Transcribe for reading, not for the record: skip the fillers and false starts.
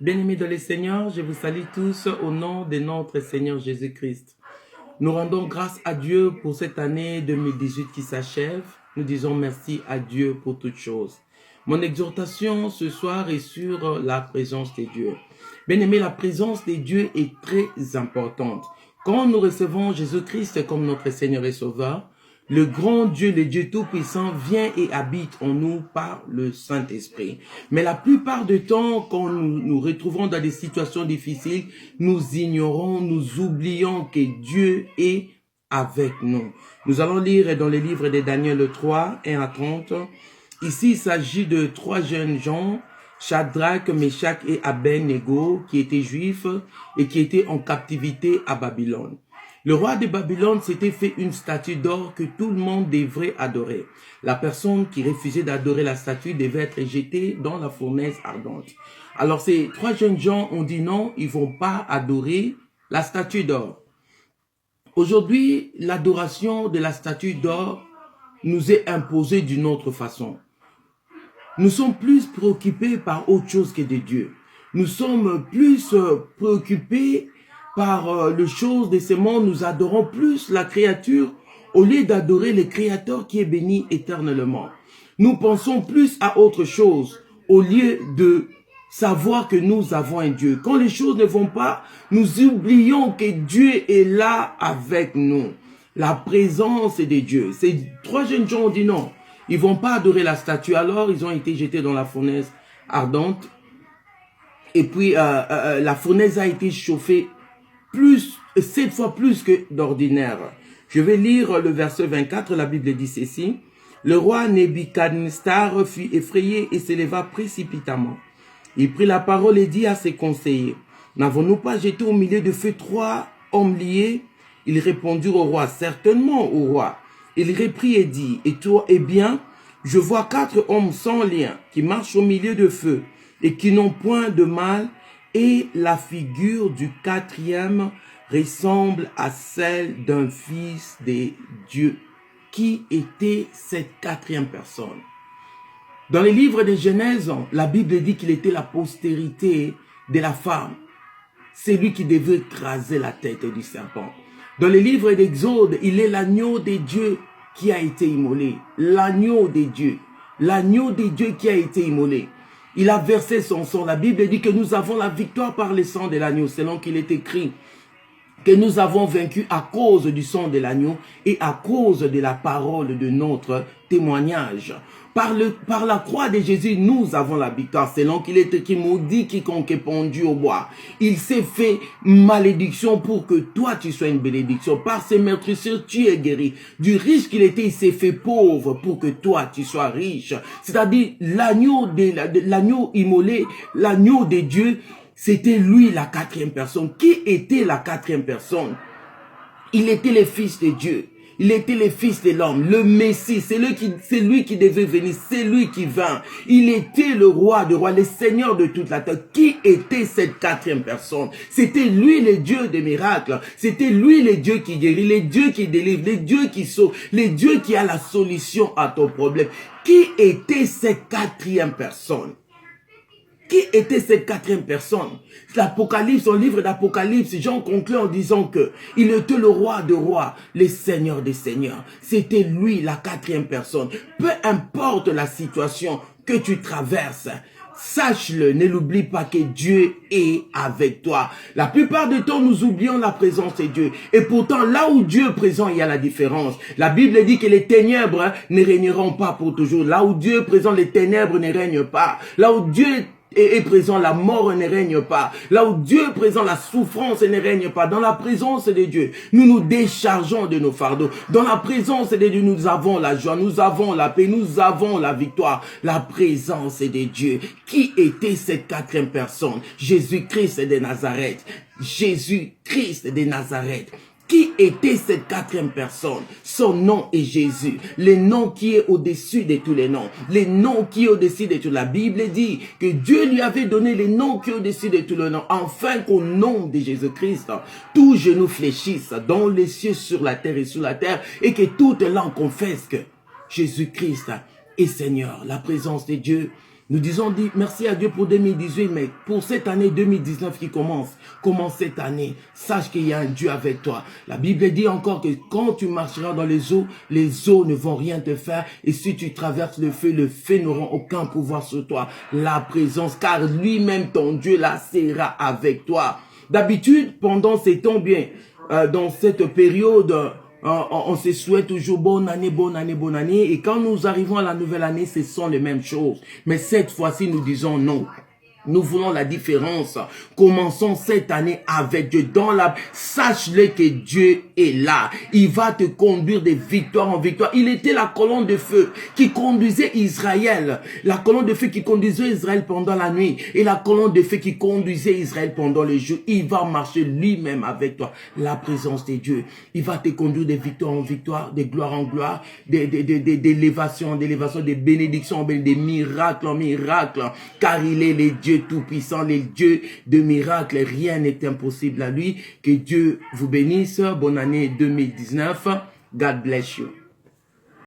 Bien-aimés dans le Seigneur, je vous salue tous au nom de notre Seigneur Jésus-Christ. Nous rendons grâce à Dieu pour cette année 2018 qui s'achève. Nous disons merci à Dieu pour toutes choses. Mon exhortation ce soir est sur la présence de Dieu. Bien-aimés, la présence de Dieu est très importante. Quand nous recevons Jésus-Christ comme notre Seigneur et Sauveur, le grand Dieu, le Dieu Tout-Puissant, vient et habite en nous par le Saint-Esprit. Mais la plupart du temps, quand nous nous retrouvons dans des situations difficiles, nous ignorons, nous oublions que Dieu est avec nous. Nous allons lire dans le livre de Daniel 3, 1 à 30. Ici, il s'agit de 3 jeunes gens, Shadrach, Meshach et Abed-Nego, qui étaient juifs et qui étaient en captivité à Babylone. Le roi de Babylone s'était fait une statue d'or que tout le monde devrait adorer. La personne qui refusait d'adorer la statue devait être jetée dans la fournaise ardente. Alors ces 3 jeunes gens ont dit non, ils vont pas adorer la statue d'or. Aujourd'hui, l'adoration de la statue d'or nous est imposée d'une autre façon. Nous sommes plus préoccupés par autre chose que de Dieu. Nous sommes plus préoccupés par les choses de ce monde. Nous adorons plus la créature au lieu d'adorer le Créateur qui est béni éternellement. Nous pensons plus à autre chose au lieu de savoir que nous avons un Dieu. Quand les choses ne vont pas, nous oublions que Dieu est là avec nous. La présence de Dieu. Ces 3 jeunes gens ont dit non. Ils vont pas adorer la statue. Alors, ils ont été jetés dans la fournaise ardente. Et puis, la fournaise a été chauffée 7 fois plus que d'ordinaire. Je vais lire le verset 24. La Bible dit ceci. Le roi Nebuchadnezzar fut effrayé et s'éleva précipitamment. Il prit la parole et dit à ses conseillers, « N'avons-nous pas jeté au milieu de feu 3 hommes liés ?» Ils répondirent au roi, « Certainement, au roi. » Il reprit et dit, « Et toi, eh bien, je vois 4 hommes sans lien qui marchent au milieu de feu et qui n'ont point de mal, et la figure du 4e ressemble à celle d'un fils de Dieu. » Qui était cette 4e personne? Dans les livres de Genèse, la Bible dit qu'il était la postérité de la femme. C'est lui qui devait écraser la tête du serpent. Dans les livres d'Exode, il est l'agneau de Dieu qui a été immolé. L'agneau de Dieu. L'agneau de Dieu qui a été immolé. Il a versé son sang. La Bible dit que nous avons la victoire par le sang de l'agneau, selon qu'il est écrit que nous avons vaincu à cause du sang de l'agneau et à cause de la parole de notre témoignage. Par la croix de Jésus, nous avons la victoire. Selon qu'il est écrit, maudit quiconque est pendu au bois. Il s'est fait malédiction pour que toi tu sois une bénédiction. Par ses meurtrissures, tu es guéri. Du riche qu'il était, il s'est fait pauvre pour que toi tu sois riche. C'est-à-dire l'agneau immolé, l'agneau de Dieu. C'était lui la 4e personne. Qui était la 4e personne? Il était le Fils de Dieu. Il était le Fils de l'homme, le Messie. C'est lui qui devait venir. C'est lui qui vint. Il était le roi de rois, le Seigneur de toute la terre. Qui était cette 4e personne? C'était lui le Dieu des miracles. C'était lui le Dieu qui guérit, le Dieu qui délivre, le Dieu qui sauve, le Dieu qui a la solution à ton problème. Qui était cette 4e personne? Qui était cette 4e personne? L'Apocalypse, le livre d'Apocalypse, Jean conclut en disant que il était le roi de rois, le Seigneur des seigneurs. C'était lui la 4e personne. Peu importe la situation que tu traverses, sache-le, ne l'oublie pas que Dieu est avec toi. La plupart du temps, nous oublions la présence de Dieu. Et pourtant, là où Dieu est présent, il y a la différence. La Bible dit que les ténèbres ne régneront pas pour toujours. Là où Dieu est présent, les ténèbres ne règnent pas. Là où Dieu est présent, la mort ne règne pas. Là où Dieu est présent, la souffrance ne règne pas. Dans la présence de Dieu, nous nous déchargeons de nos fardeaux. Dans la présence de Dieu, nous avons la joie, nous avons la paix, nous avons la victoire. La présence de Dieu. Qui était cette 4e personne? Jésus-Christ de Nazareth. Jésus-Christ de Nazareth. Qui était cette 4e personne? Son nom est Jésus. Le nom qui est au-dessus de tous les noms. Le nom qui est au-dessus de tout. La Bible dit que Dieu lui avait donné le nom qui est au-dessus de tous les noms. Afin qu'au nom de Jésus-Christ, tout genou fléchisse dans les cieux, sur la terre et sous la terre. Et que toute langue confesse que Jésus-Christ est Seigneur. La présence de Dieu Nous disons merci à Dieu pour 2018, mais pour cette année 2019 qui commence cette année, sache qu'il y a un Dieu avec toi. La Bible dit encore que quand tu marcheras dans les eaux ne vont rien te faire. Et si tu traverses le feu n'aura aucun pouvoir sur toi. La présence, car lui-même, ton Dieu, là, sera avec toi. D'habitude, pendant ces temps bien, dans cette période, on se souhaite toujours bonne année, bonne année, bonne année. Et quand nous arrivons à la nouvelle année, ce sont les mêmes choses. Mais cette fois-ci, nous disons non. Nous voulons la différence. Commençons cette année avec Dieu. Sache-le que Dieu est là. Il va te conduire de victoire en victoire. Il était la colonne de feu qui conduisait Israël. La colonne de feu qui conduisait Israël pendant la nuit. Et la colonne de feu qui conduisait Israël pendant le jour. Il va marcher lui-même avec toi. La présence de Dieu. Il va te conduire de victoire en victoire, de gloire en gloire, d'élévation en élévation, de bénédiction en bénédiction, de miracle en miracle. Car il est le Dieu tout-puissant, les dieux de miracles, rien n'est impossible à lui. Que Dieu vous bénisse. Bonne année 2019. God bless you.